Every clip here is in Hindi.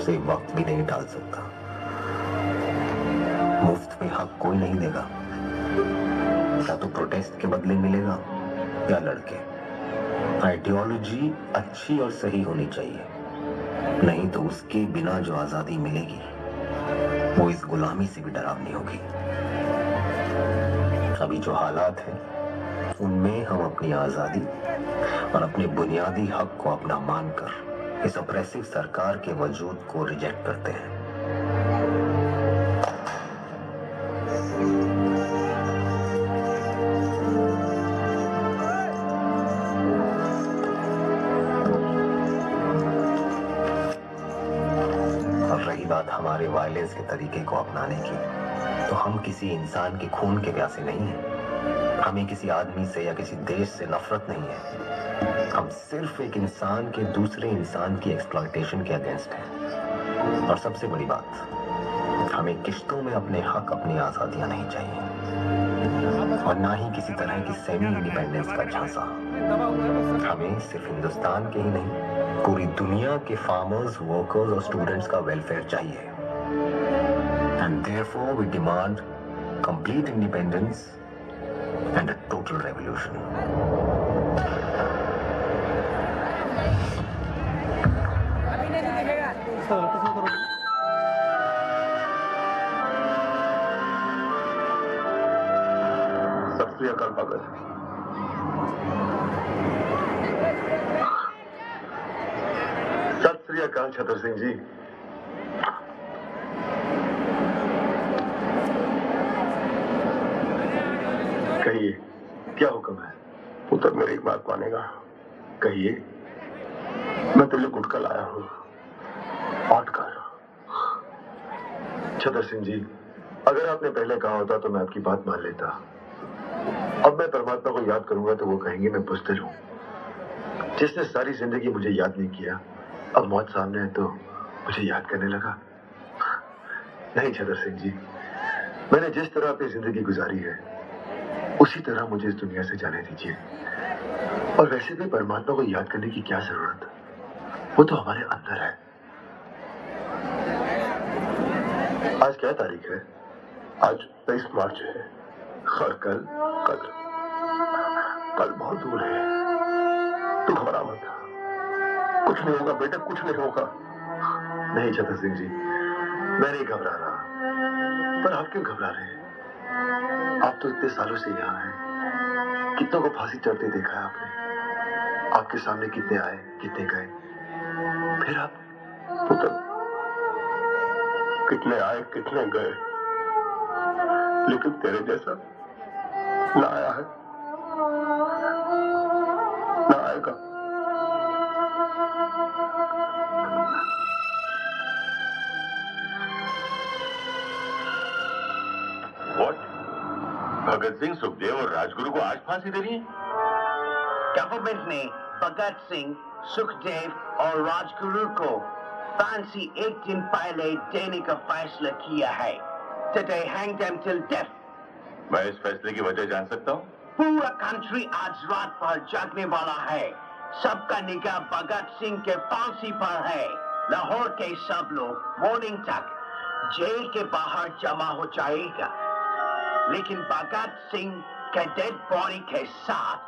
उसे वक्त भी नहीं टाल सकता। मुफ्त में हक कोई नहीं देगा, या तो प्रोटेस्ट के बदले मिलेगा या लड़के। आइडियोलॉजी अच्छी और सही होनी चाहिए, नहीं तो उसके बिना जो आजादी मिलेगी वो इस गुलामी से भी डरावनी होगी। अभी जो हालात हैं उनमें हम अपनी आजादी और अपने बुनियादी हक को अपना मानकर इस ऑप्रेसिव सरकार के वजूद को रिजेक्ट करते हैं। और रही बात हमारे वायलेंस के तरीके को अपनाने की, तो हम किसी इंसान के खून के प्यासे नहीं हैं। हमें किसी आदमी से या किसी देश से नफरत नहीं है। हम सिर्फ एक इंसान के दूसरे इंसान की एक्सप्लॉयटेशन के अगेंस्ट हैं। और सबसे बड़ी बात, हमें किश्तों में अपने हक, अपनी आजादियां नहीं चाहिए, और ना ही किसी तरह की सेमी इंडिपेंडेंस का झांसा। हमें सिर्फ हिंदुस्तान के ही नहीं, पूरी दुनिया के फार्मर्स, वर्कर्स और स्टूडेंट्स का वेलफेयर चाहिए। And therefore we demand complete independence and a total revolution. सत श्री अकाल भगत। सत श्री अकाल छतर सिंह जी। कहिए, क्या हुक्म है? पुत्र मेरी एक बात मानेगा। कहिए। मैं तेरे लिए गुटखा लाया हूं, और कर। छतर सिंह जी, अगर आपने पहले कहा होता तो मैं आपकी बात मान लेता। अब मैं परमात्मा को याद करूंगा तो वो कहेंगे मैं बुज़दिल हूं, जिसने सारी जिंदगी मुझे याद नहीं किया, अब मौत सामने है तो मुझे याद करने लगा। नहीं छतर सिंह जी, मैंने जिस तरह अपनी जिंदगी गुजारी है उसी तरह मुझे इस दुनिया से जाने दीजिए। और वैसे भी परमात्मा को याद करने की क्या जरूरत, वो तो हमारे अंदर है। आज क्या तारीख है? आज 23 मार्च है, और कल बहुत दूर है। तू घबरा मत, कुछ नहीं होगा बेटा, कुछ नहीं होगा। नहीं छतर सिंह जी, मैं नहीं घबरा रहा। पर आप क्यों घबरा रहे हैं? आप तो इतने सालों से यहाँ हैं, कितनों को फांसी चढ़ते देखा है आपने। आपके सामने कितने आए, कितने गए, फिर आप पुत्र कितने आए, कितने गए, लेकिन तेरे जैसा ना आया है, ना आएगा। भगत सिंह, सुखदेव और राजगुरु को आज फांसी देनी है? गवर्नमेंट ने भगत सिंह, सुखदेव और राजगुरु को फांसी एक दिन पहले देने का फैसला किया है। Today hang them till death. मैं इस फैसले की वजह जान सकता हूँ? पूरा कंट्री आज रात भर जागने वाला है। सबका निगाह भगत सिंह के फांसी पर है। लाहौर के सब लोग मॉर्निंग तक जेल के बाहर जमा हो जाएगा, लेकिन भगत सिंह के डेड बॉडी के साथ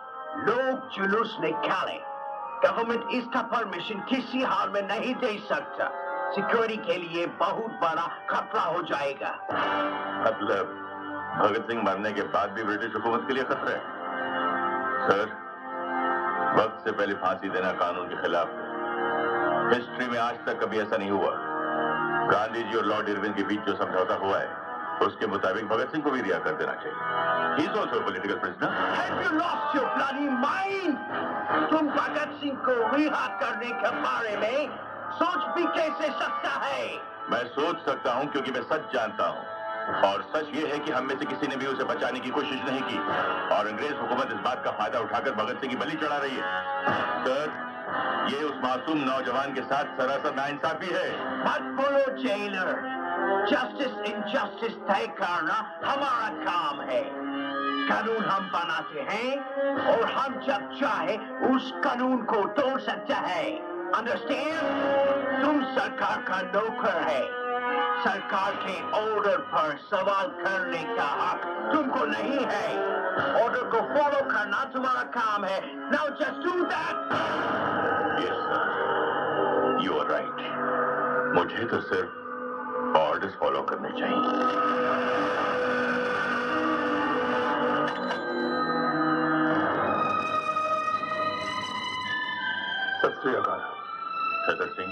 लोग जुलूस निकाले। गवर्नमेंट इसका परमिशन किसी हाल में नहीं दे सकता। सिक्योरिटी के लिए बहुत बड़ा खतरा हो जाएगा। मतलब भगत सिंह मरने के बाद भी ब्रिटिश हुकूमत के लिए खतरा है? सर, वक्त से पहले फांसी देना कानून के खिलाफ है। हिस्ट्री में आज तक कभी ऐसा नहीं हुआ। गांधी जी और लॉर्ड इरविन के बीच जो समझौता हुआ है उसके मुताबिक भगत सिंह को भी रिहा कर देना चाहिए। He is also a political prisoner. Have you lost your bloody mind? तुम भगत सिंह को रिहा करने के बारे में सोच भी कैसे सकता है? मैं सोच सकता हूं क्योंकि मैं सच जानता हूं, और सच ये है कि हम में से किसी ने भी उसे बचाने की कोशिश नहीं की, और अंग्रेज हुकूमत इस बात का फायदा उठाकर भगत सिंह की बलि चढ़ा रही है। सर, ये उस मासूम नौजवान के साथ सरासर नाइंसाफी है। मत बोलो जेलर, जस्टिस इनजस्टिस तय करना हमारा काम है। कानून हम बनाते हैं और हम जब चाहे उस कानून को तोड़ सकते हैं। अंडरस्टैंड? तुम सरकार का नौकर है। सरकार के ऑर्डर पर सवाल करने का हक तुमको नहीं है। ऑर्डर को फॉलो करना तुम्हारा काम है। Now just do that. Yes sir, you are right. मुझे तो सिर्फ ऑर्डर्स फॉलो करने चाहिए। सत श्री अकाल। छतर सिंह,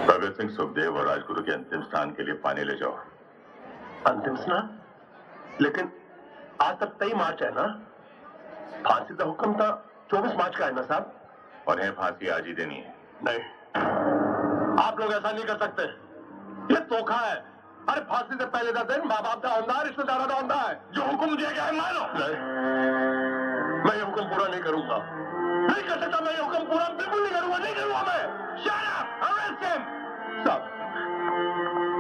भगत सिंह, सुखदेव और राजगुरु के अंतिम स्नान के लिए पानी ले जाओ। अंतिम स्नान? लेकिन आज तक 23 मार्च है ना? फांसी का हुक्म था 24 मार्च का है ना साहब? उन्हें फांसी आज ही देनी है। नहीं, आप लोग ऐसा नहीं कर सकते। ये धोखा है। अरे फांसी से पहले का दिन माँ बाप का औंधा, रिश्तेदारों का औंधा है। जो हुक्म दिया गया है मानो। नहीं, मैं ये हुक्म पूरा नहीं करूंगा। नहीं कर सकता मैं ये हुक्म पूरा, बिल्कुल नहीं करूंगा, नहीं करूंगा मैं। Shut up! Arrest him! साहब,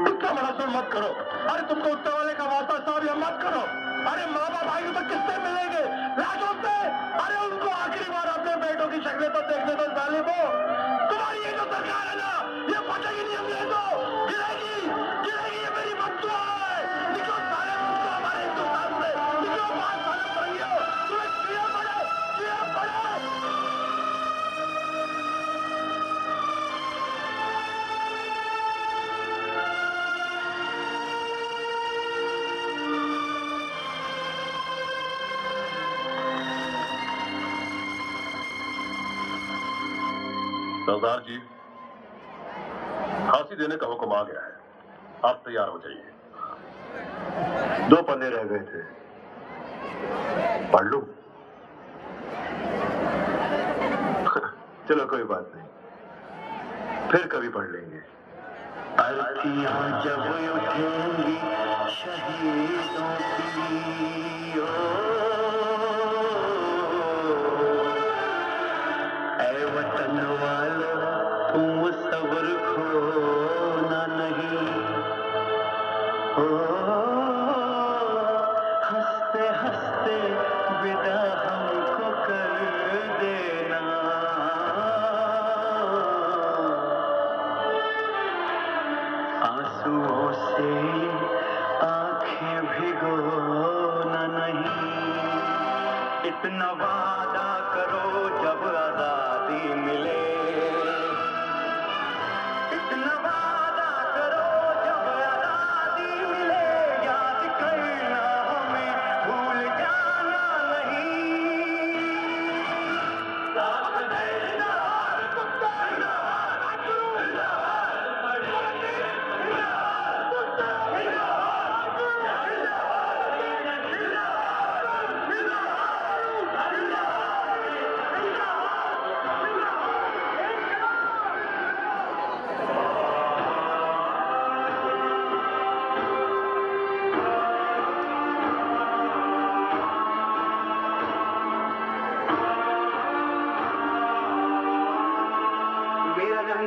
इतना बड़ा सुन मत करो। अरे तुमको उत्तर वाले का वास्ता साहब, ये मत करो। अरे माँ बाप आएंगे तो किससे मिलेंगे? राजों से। अरे उनको आखिरी बार अपने बेटों की शक्लें तो देखने दो जालिमो। तुम्हारी ये जो सरकार है ना, ये फटेगी नहीं, हम ये तो गिरेगी, गिरेगी। ये मेरी बददुआ है। निकलो सारे मुझको हमारे हिंदुस्तान से। निकलो 5 साल पर हो। तुम्हें किया पड़े, किया पड़े। सरदार जी, फांसी देने का हुक्म आ गया है। आप तैयार हो जाइए। 2 पन्ने रह गए थे, पढ़ लूं? चलो कोई बात नहीं, फिर कभी पढ़ लेंगे। अर्थियां जब उठेंगी शहीदों की, ऐ वतन वालों तुम सब्र खोना नहीं। ओ हंसते हंसते विदा हमको कर देना। आंसुओं से आंखें भिगोना नहीं। इतना वादा करो जब आजादी मिले। इतना वादा करो जब आजादी मिले। याद करना हमें, भूल जाना नहीं। साथ देना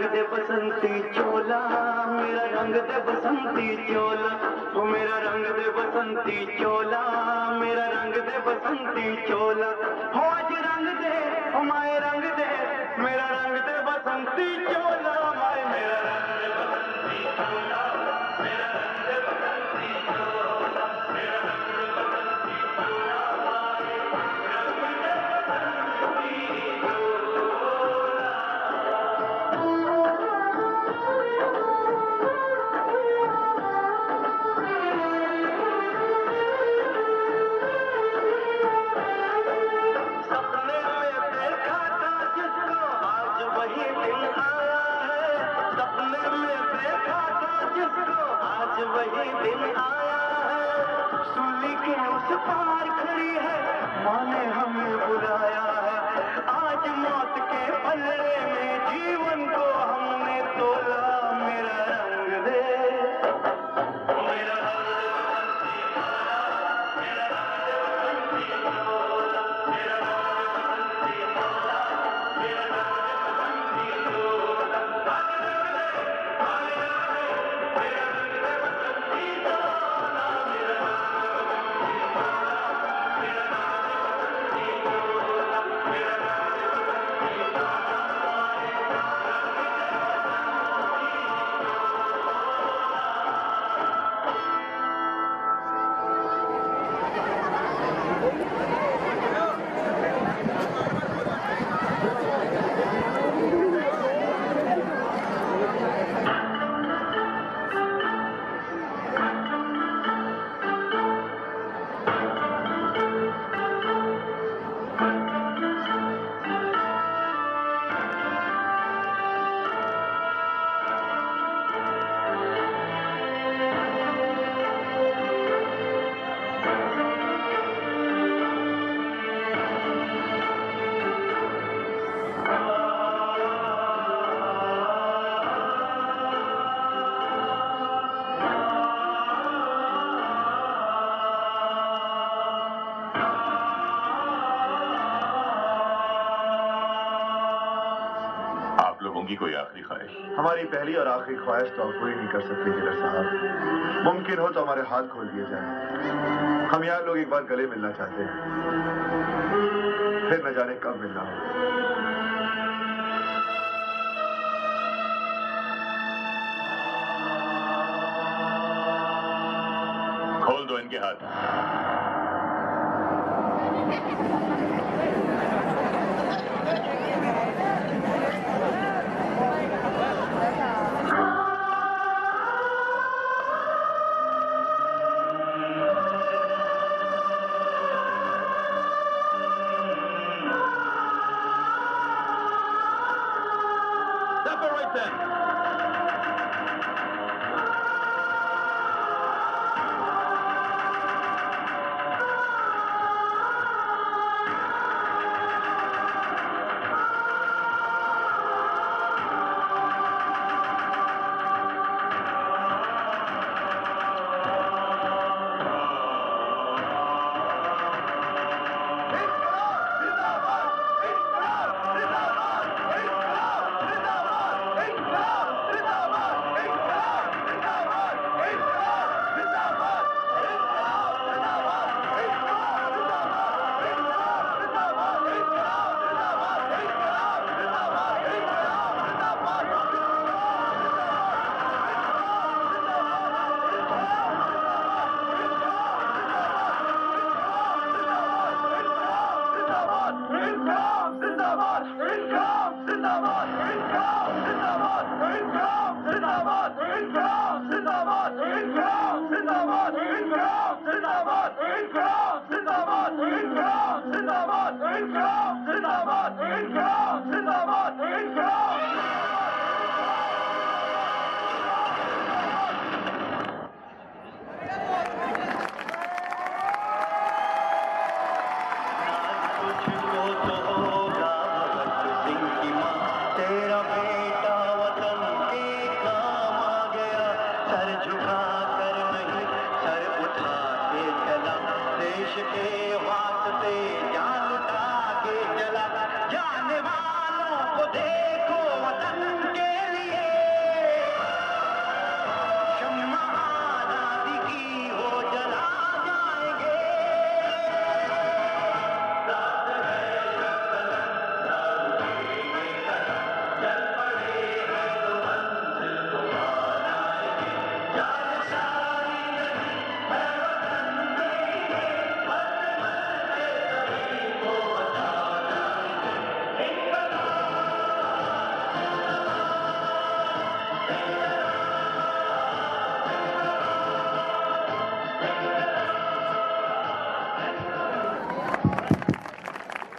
दे बसंती चोला, मेरा रंग दे बसंती चोला। ओ मेरा रंग दे बसंती चोला, मेरा रंग दे बसंती चोला। हो आज रंग दे, ओ माए रंग दे, मेरा रंग दे बसंती चोला। माए मेरा रंग दे बसंती चोला, मेरा रंग दे बसंती चोला, मेरा रंग दे बसंती चोला। माए रंग दे बसंती वही दिन आया है। सूली के उस पार खड़ी है, माँ ने हमें बुलाया है। आज मौत के पलड़े में जीवन को हमने तोला। मेरा रंग दे, मेरा रंग दे बसंती चोला, मेरा रंग दे बसंती चोला, मेरा रंग दे बसंती चोला, मेरा रंग दे बसंती चोला। होंगी कोई आखिरी ख्वाहिश? हमारी पहली और आखिरी ख्वाहिश तो आप पूरी नहीं कर सकते जिगर साहब। मुमकिन हो तो हमारे हाथ खोल दिए जाए। हम यार लोग एक बार गले मिलना चाहते हैं, फिर न जाने कब मिलना हो। खोल दो इनके हाथ। Separate them.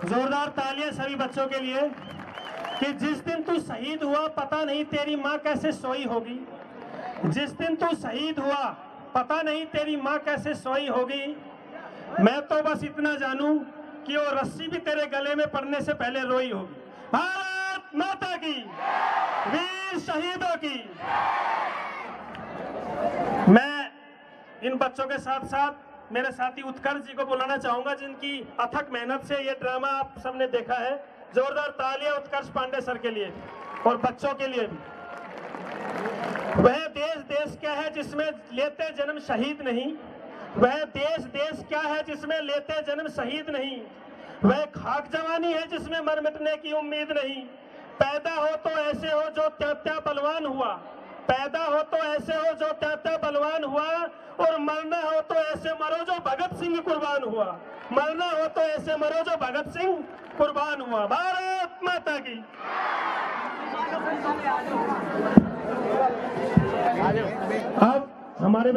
जोरदार तालियां सभी बच्चों के लिए कि जिस दिन तू शहीद हुआ पता नहीं तेरी माँ कैसे सोई होगी। जिस दिन तू शहीद हुआ पता नहीं तेरी माँ कैसे सोई होगी। मैं तो बस इतना जानूं कि वो रस्सी भी तेरे गले में पड़ने से पहले रोई होगी। भारत माता की, वीर शहीदों की। मैं इन बच्चों के साथ साथ मेरे साथी उत्कर्ष जी को बुलाना चाहूंगा, जिनकी अथक मेहनत से ये ड्रामा आप सबने देखा है। जोरदार तालियां उत्कर्ष पांडे सर के लिए और बच्चों के लिए भी। वह देश क्या है जिसमें लेते जन्म शहीद नहीं। वह देश क्या है जिसमें लेते जन्म शहीद नहीं। वह खाक जवानी है जिसमें मर मिटने की उम्मीद नहीं। पैदा हो तो ऐसे हो जो त्या बलवान हुआ। पैदा हो तो ऐसे हो जो त्या बलवान हुआ, और मरना हो तो ऐसे मरो जो भगत सिंह कुर्बान हुआ। मरना हो तो ऐसे मरो जो भगत सिंह कुर्बान हुआ। भारत माता की। अब हमारे